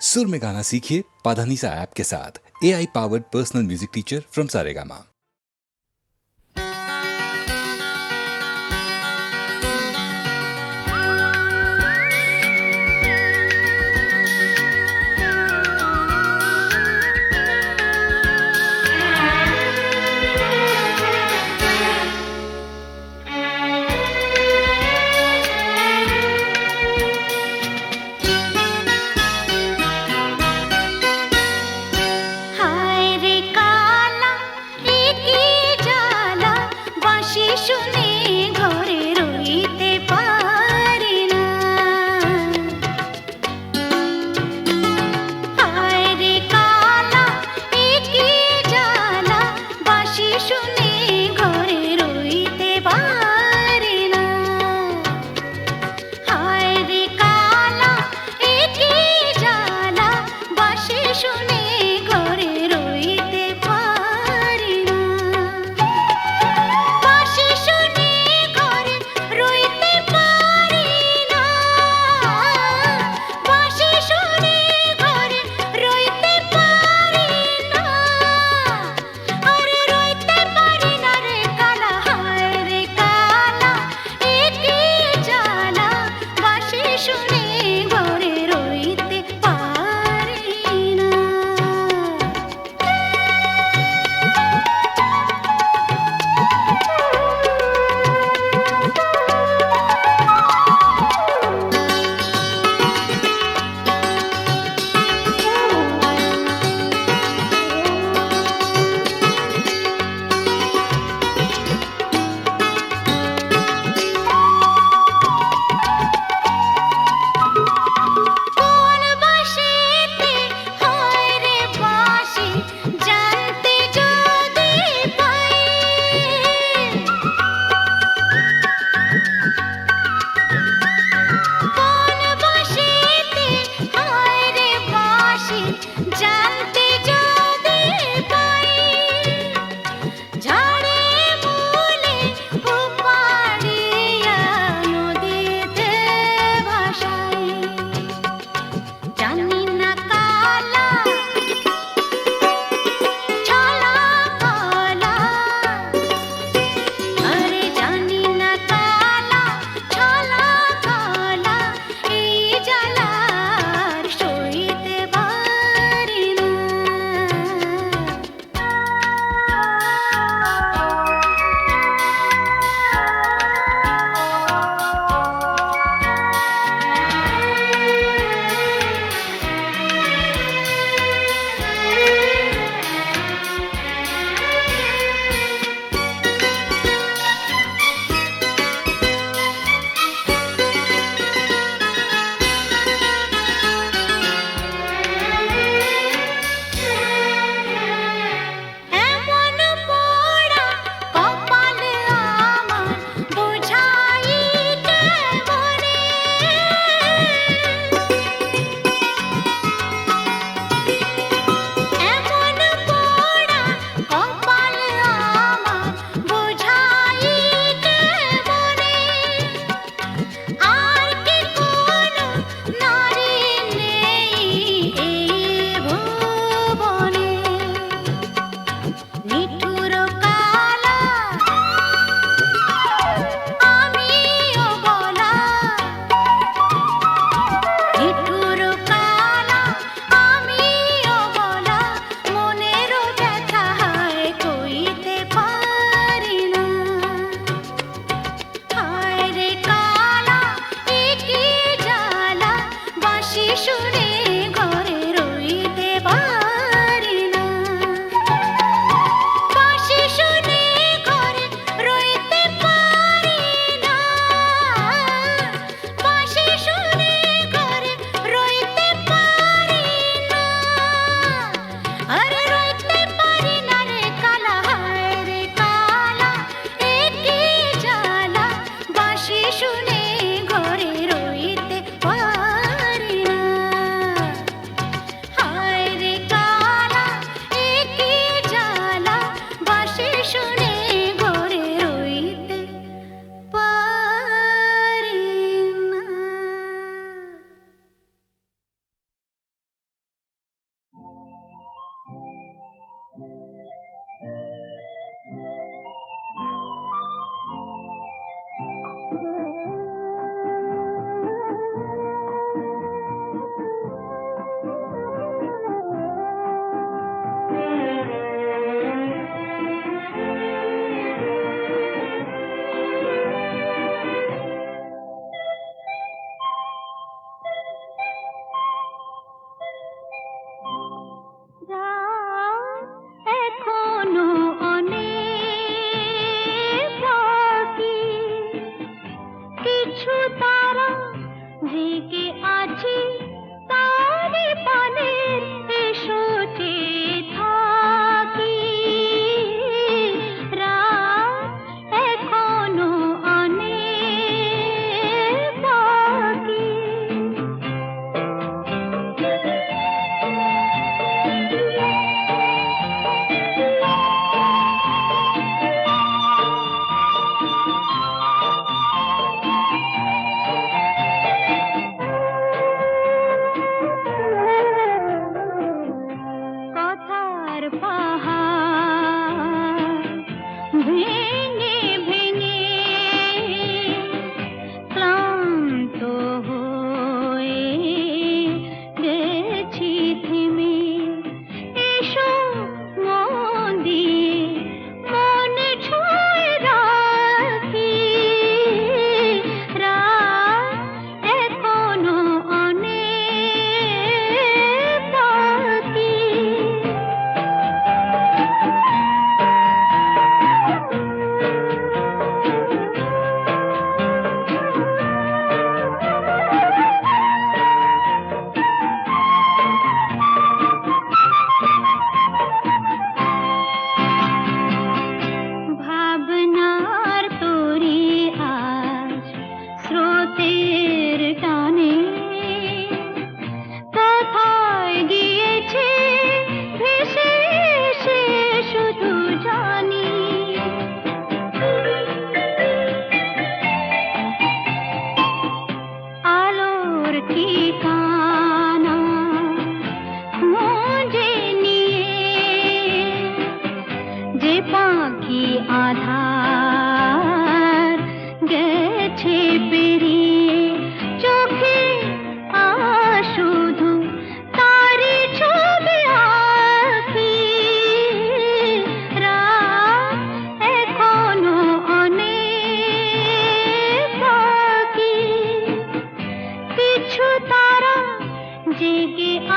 सुर में गाना सीखिए पाधानीसा ऐप के साथ। AI powered personal music teacher from Saregama.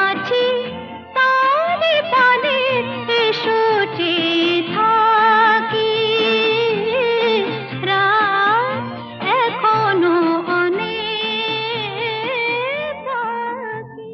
আছি তালে তালে এসো চেয়ে থাকি রাত এখনো অনেক বাকি।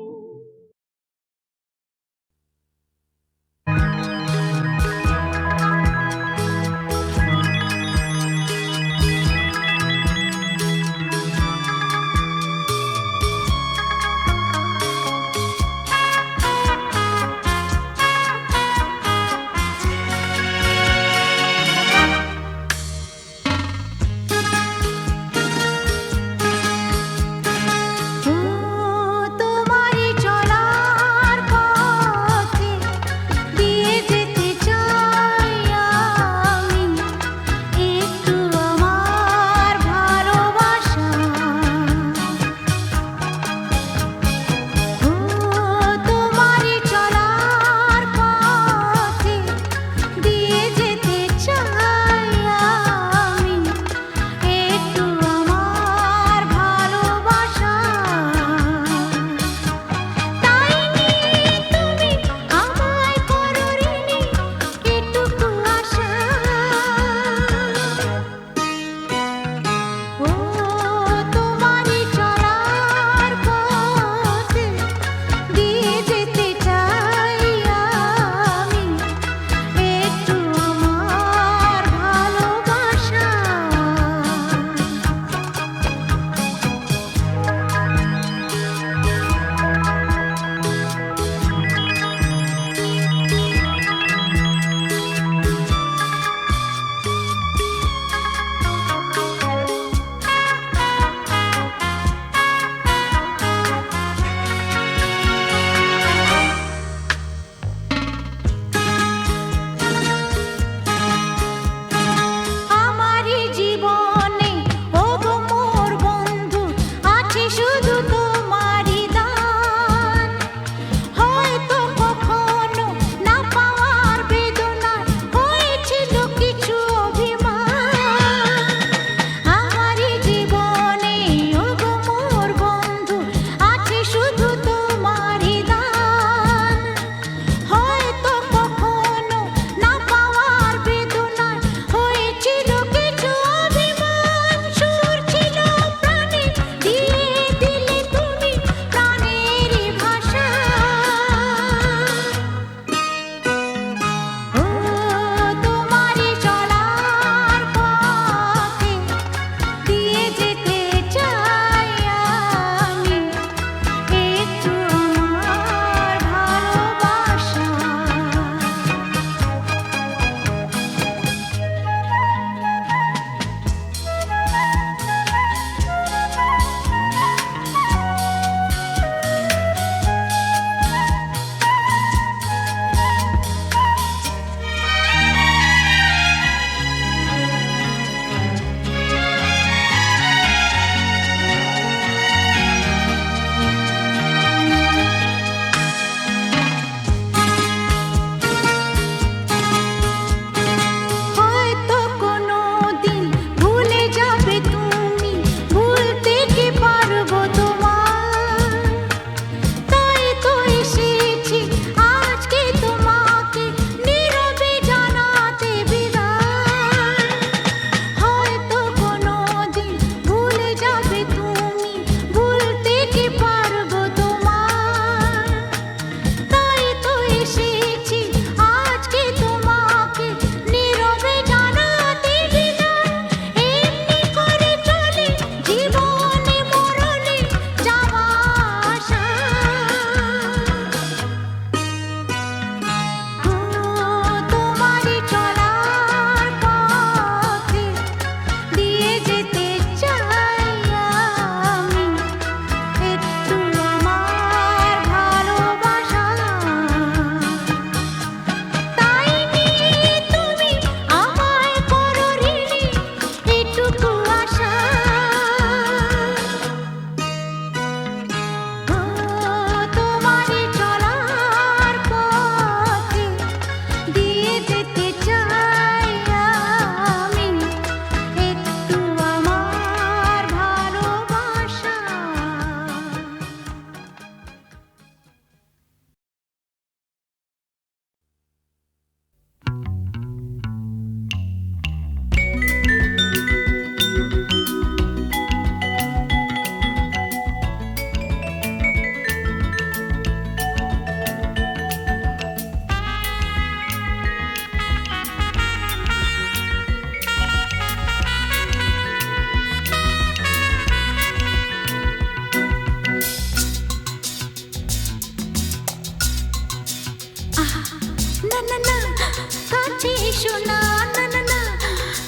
এসো না, না না না,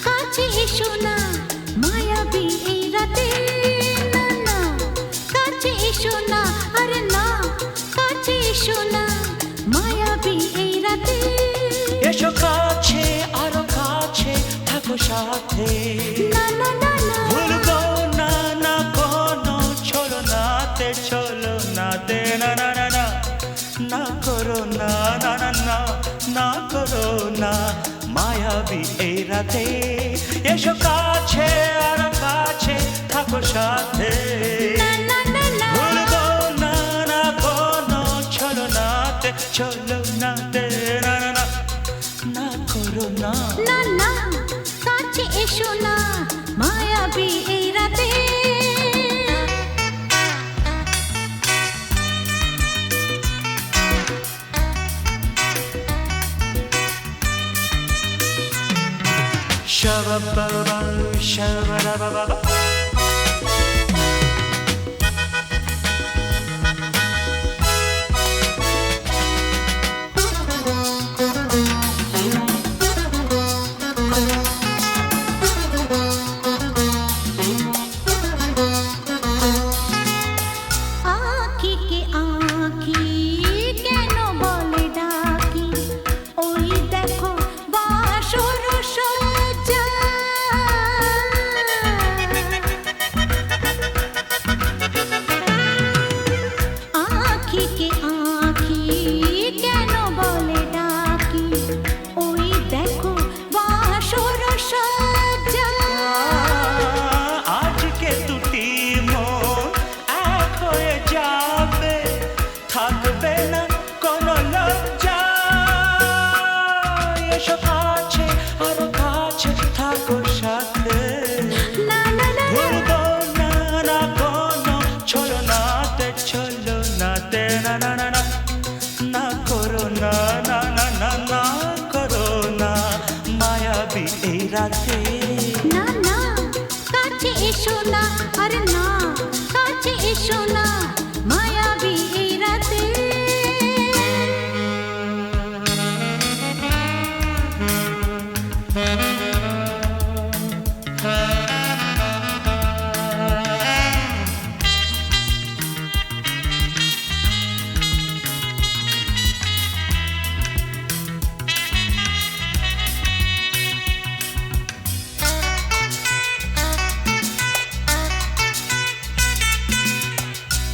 কাছে এসো না, মায়াবী এই রাতে, না না, কাছে এসো না, আরে না, কাছে এসো না, মায়াবী এই রাতে। এসো কাছে আরো কাছে থাকো সাথে, না না না না, ভুলবো না না কোনো ছলনাতে, ছলনাতে না না না না, না করো না না না না, না করো না মায়াবী এই রাতে। এসো কাছে আরো কাছে থাকো সাথে, না না না না, ভুলবো না না কোনো ছলনাতে, ছলনাতে না না না, না করো না। না না, কাছে এসো না, মায়াবী এই রাতে। Shabba-ba-ba, shabba-da-ba-ba-ba. আঁখিকে আঁখি কেন বলে ডাকি, ওই দেখো বাসর সজ্জা। আঁখিকে আঁখি কেন বলে ডাকি, ওই দেখো বাসর সজ্জা। আজকে দুটি মন এক হয়ে যাবে, থাকবে না কোনো লজ্জা। এসো কাছে আরো কাছে থাকো সাথে, না না না, ভুলবো না না কোনো ছলনাতে, ছলনাতে না না না না, না করো না না না না, না করো না মায়াবী এই রাতে। না না, কাছে এসো না, আরে না, কাছে এসো না, মায়াবী এই রাতে।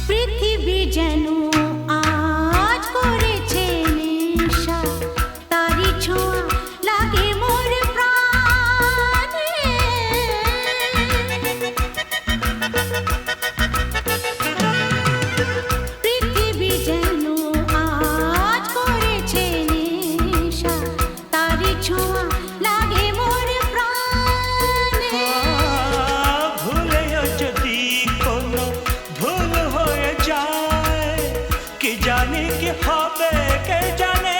পৃথিবী যেন আজ করেছে নেশা, তারি ছোঁয়া লাগে মোর প্রাণে। পৃথিবী যেন আজ করেছে নেশা, তারি ছোঁয়া লাগে মোর প্রাণে। ভুলেও যদি কোনো ভুল হয়ে যায়, কি জানি কি হবে কে জানে।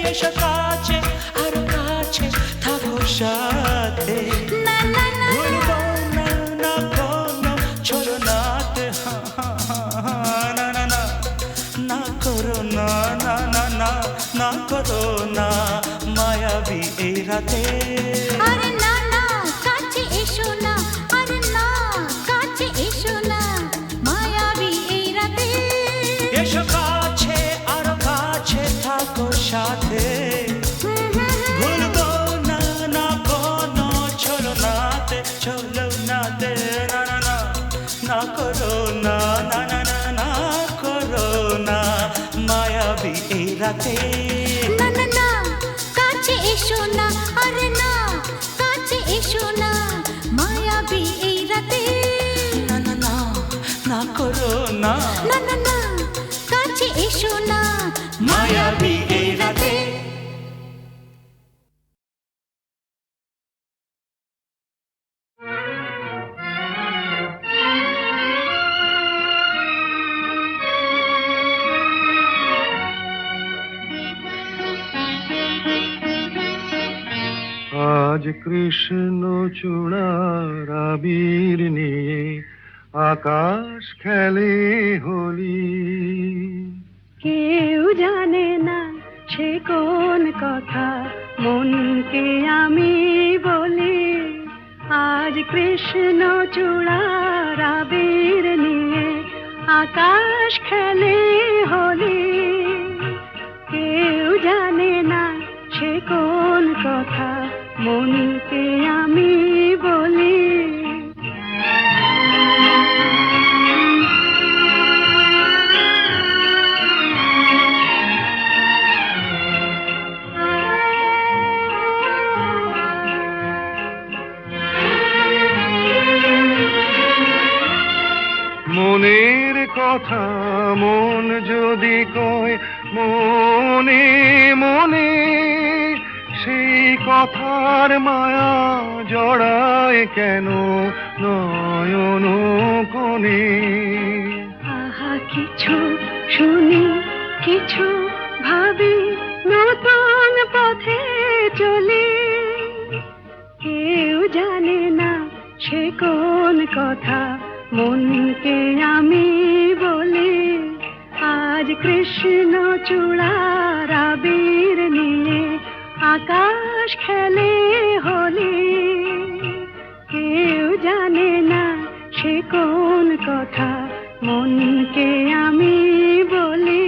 এসো কাছে আরো কাছে থাকো সাথে, না না না, ভুলবো না না কোনো ছলনাতে, না না না, না করো না না না না, না করো না মায়াবী এই রাতে। আরে না না, কাছে এসো না, আরে না, কাছে এসো না, মায়াবী এই রাতে। এসো কাছে আরো কাছে থাকো সাথে, ভুলবো না না কোনো ছলনাতে, ছলনাতে না না না, না করো না না না না, না করো না মায়াবী এই রাতে। না না না, কাছে এসো না, আরে না, কাছে এসো না, মায়াবী এই রাতে। না না না, না করো না না না না, কাছে এসো না, মায়াবী এই রাতে। আজ কৃষ্ণ চূড়ার আবির নিয়ে আকাশ খেলে হোলি। কেউ জানে না সে কোন কথা মনকে আমি বলি, আজ কৃষ্ণ চূড়ার আবির নিয়ে আকাশ খেলে হোলি। কেউ জানে না সে কোন কথা মনকে আমি বলি। মনের কথা মন যদি কয় মনে মনে, সেই কথার মায়া জড়ায় কেন নয়ন কোণে। আহা কিছু শুনি কিছু ভাবি, নতুন পথে চলি। কেউ জানে না সে কোন কথা মনকে আমি বলি, আজ কৃষ্ণ চূড়ার আবির নিয়ে আকাশ খেলে হোলি। কেউ জানে না সে কোন কথা মনকে আমি বলি।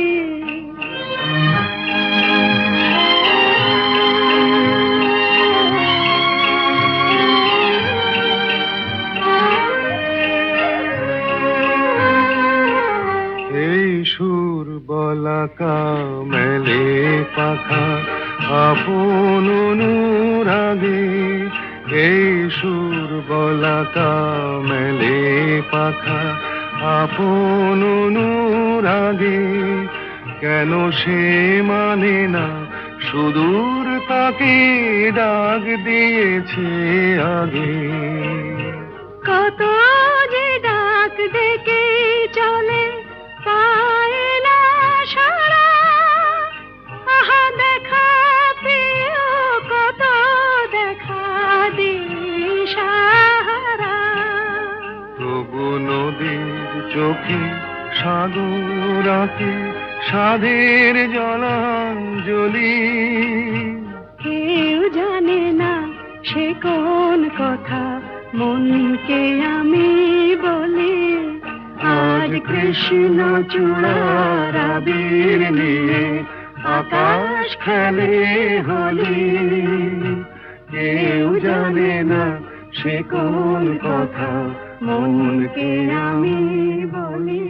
এই সুর বলাকা মেলে পাখা আপন অনুরাগে, এই সুর বলাকা মেলে পাখা আপন অনুরাগে। কেন সে মানে না সুদূর তাকে ডাক দিয়েছে আগে। কত যে ডাক ডেকে চলে পায় না সারা, আহা দেখা প্রিয় কত দেখা দিশাহারা। তবু নদীর চোখে সাগর আঁকে সাধের জলাঞ্জলি। কেউ জানে না সে কোন কথা মনকে আমি বলি, আজ কৃষ্ণ চূড়ার আবির নিয়ে আকাশ খেলে হোলি। কেউ জানে না সে কোন কথা মনকে আমি বলি।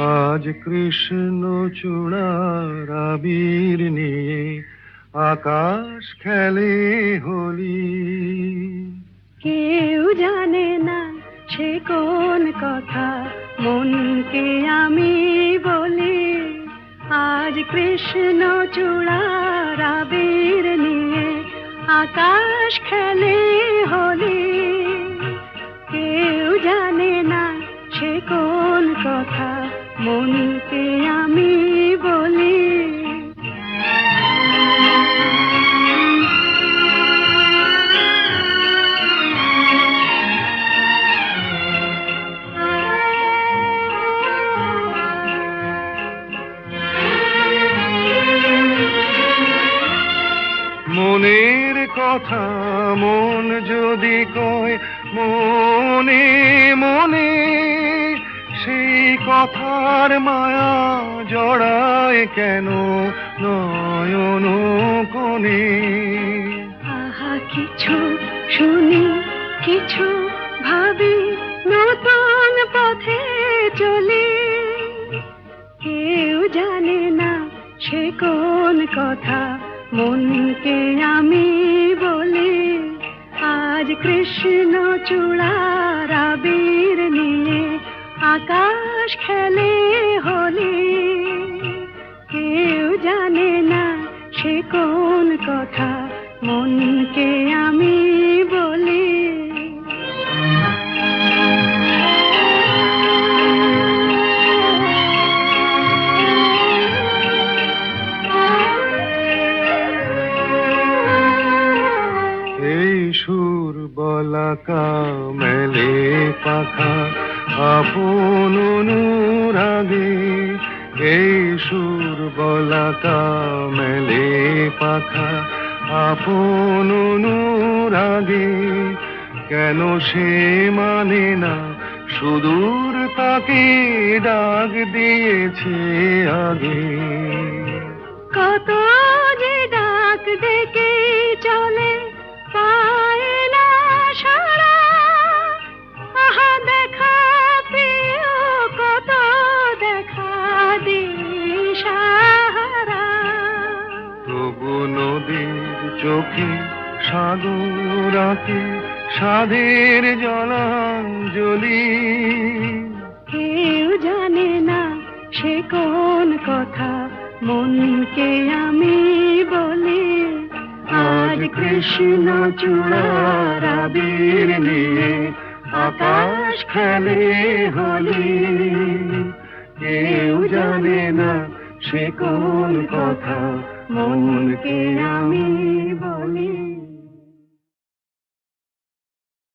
আজ কৃষ্ণ চূড়ার আবির নিয়ে আকাশ খেলে হোলি। কেউ জানে না সে কোন কথা মনকে আমি বলি, আজ কৃষ্ণ চূড়ার আবির নিয়ে আকাশ খেলে হোলি। কেউ জানে না সে কোন কথা মনকে আমি বলি। মনের কথা মন যদি কয় মনে মনে, সেই কথার মায়া জড়ায় কেন নয়ন কোণে। আহা কিছু শুনি কিছু ভাবি, নতুন পথে চলি। কেউ জানে না সে কোন কথা মনকে আমি বলি, আজ কৃষ্ণ চূড়ার আবির নিয়ে আকাশ খেলে হোলি। কেউ জানে না সে কোন কথা মনকে আমি বলি। আপন অনুরাগে এই সুর গলাটা মেলে পাখা, আপন অনুরাগে কেন সে মানে না সুদূর তাকে ডাক দিয়েছে আগে। কত যে ডাক ডেকে চলে পায় না সারা, আহা দেখা পেও কত দেখা দিশাহারা। তবু নদীর চোখে সাগর আঁকে সাধের জলাঞ্জলি। কেউ জানে না সে কোন কথা মনকে আমি বলি। আজ কৃষ্ণ চূড়ার আবির নিয়ে আকাশ খেলে হোলি। কেউ জানে না সে কোন কথা মনকে আমি বলি।